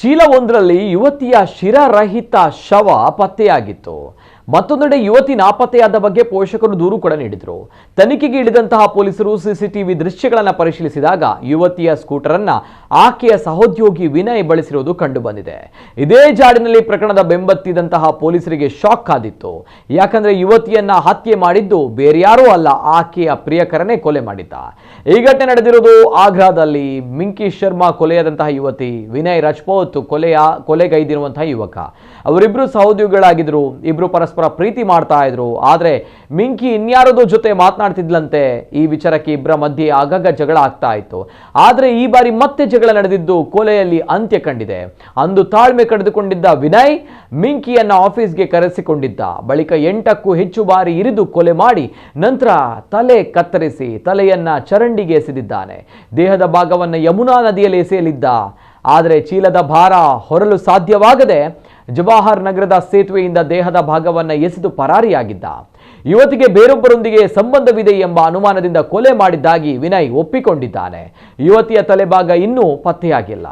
ಚೀಲವೊಂದರಲ್ಲಿ ಯುವತಿಯ ಶಿರರಹಿತ ಶವ ಪತ್ತೆಯಾಗಿತ್ತು. ಮತ್ತೊಂದೆಡೆ ಯುವತಿ ನಾಪತ್ತೆಯಾದ ಬಗ್ಗೆ ಪೋಷಕರು ದೂರು ಕೂಡ ನೀಡಿದರು. ತನಿಖೆಗೆ ಇಳಿದಂತಹ ಪೊಲೀಸರು ಸಿಸಿಟಿವಿ ದೃಶ್ಯಗಳನ್ನು ಪರಿಶೀಲಿಸಿದಾಗ ಯುವತಿಯ ಸ್ಕೂಟರ್ ಅನ್ನು ಆಕೆಯ ಸಹೋದ್ಯೋಗಿ ವಿನಯ್ ಬಳಸಿರುವುದು ಕಂಡುಬಂದಿದೆ. ಇದೇ ಜಾಡಿನಲ್ಲಿ ಪ್ರಕರಣದ ಬೆಂಬತ್ತಿದಂತಹ ಪೊಲೀಸರಿಗೆ ಶಾಕ್ ಆದಿತ್ತು. ಯಾಕಂದ್ರೆ ಯುವತಿಯನ್ನ ಹತ್ಯೆ ಮಾಡಿದ್ದು ಬೇರ್ಯಾರೂ ಅಲ್ಲ, ಆಕೆಯ ಪ್ರಿಯಕರನೇ ಕೊಲೆ ಮಾಡಿದ್ದ. ಈ ಘಟನೆ ನಡೆದಿರುವುದು ಆಗ್ರಾದಲ್ಲಿ. ಮಿಂಕಿ ಶರ್ಮಾ ಕೊಲೆಯಾದಂತಹ ಯುವತಿ, ವಿನಯ್ ರಾಜ್ಪೂತ್ ಕೊಲೆಗೈದಿರುವಂತಹ ಯುವಕ. ಅವರಿಬ್ರು ಸಹೋದ್ಯೋಗಿಗಳಾಗಿದ್ರು. ಇಬ್ರು ಪರಸ್ಪರ ಪ್ರೀತಿ ಮಾಡ್ತಾ ಇದ್ರು. ಆದ್ರೆ ಮಿಂಕಿ ಇನ್ಯಾರದೋ ಜೊತೆ ಮಾತನಾಡ್ತಿದ್ಲಂತೆ. ಈ ವಿಚಾರಕ್ಕೆ ಇಬ್ಬರ ಮಧ್ಯೆ ಆಗಾಗ ಜಗಳ ಆಗ್ತಾ ಇತ್ತು. ಆದ್ರೆ ಈ ಬಾರಿ ಮತ್ತೆ ಜಗಳ ನಡೆದಿದ್ದು ಕೊಲೆಯಲ್ಲಿ ಅಂತ್ಯ ಕಂಡಿದೆ. ಅಂದು ತಾಳ್ಮೆ ಕಳೆದುಕೊಂಡಿದ್ದ ವಿನಯ್ ಮಿಂಕಿಯನ್ನ ಆಫೀಸ್ಗೆ ಕರೆಸಿಕೊಂಡಿದ್ದ. ಬಳಿಕ 8ಕ್ಕೂ ಹೆಚ್ಚು ಬಾರಿ ಇರಿದು ಕೊಲೆ ಮಾಡಿ ನಂತರ ತಲೆ ಕತ್ತರಿಸಿ ತಲೆಯನ್ನ ಚರಂಡಿಗೆ ಎಸೆದಿದ್ದಾನೆ. ದೇಹದ ಭಾಗವನ್ನು ಯಮುನಾ ನದಿಯಲ್ಲಿ ಎಸೆಯಲಿದ್ದ. ಆದರೆ ಚೀಲದ ಭಾರ ಹೊರಲು ಸಾಧ್ಯವಾಗದೆ ಜವಾಹರ್ ನಗರದ ಸೇತುವೆಯಿಂದ ದೇಹದ ಭಾಗವನ್ನು ಎಸೆದು ಪರಾರಿಯಾಗಿದ್ದ. ಯುವತಿಗೆ ಬೇರೊಬ್ಬರೊಂದಿಗೆ ಸಂಬಂಧವಿದೆ ಎಂಬ ಅನುಮಾನದಿಂದ ಕೊಲೆ ಮಾಡಿದ್ದಾಗಿ ವಿನಯ್ ಒಪ್ಪಿಕೊಂಡಿದ್ದಾನೆ. ಯುವತಿಯ ತಲೆಭಾಗ ಇನ್ನೂ ಪತ್ತೆಯಾಗಿಲ್ಲ.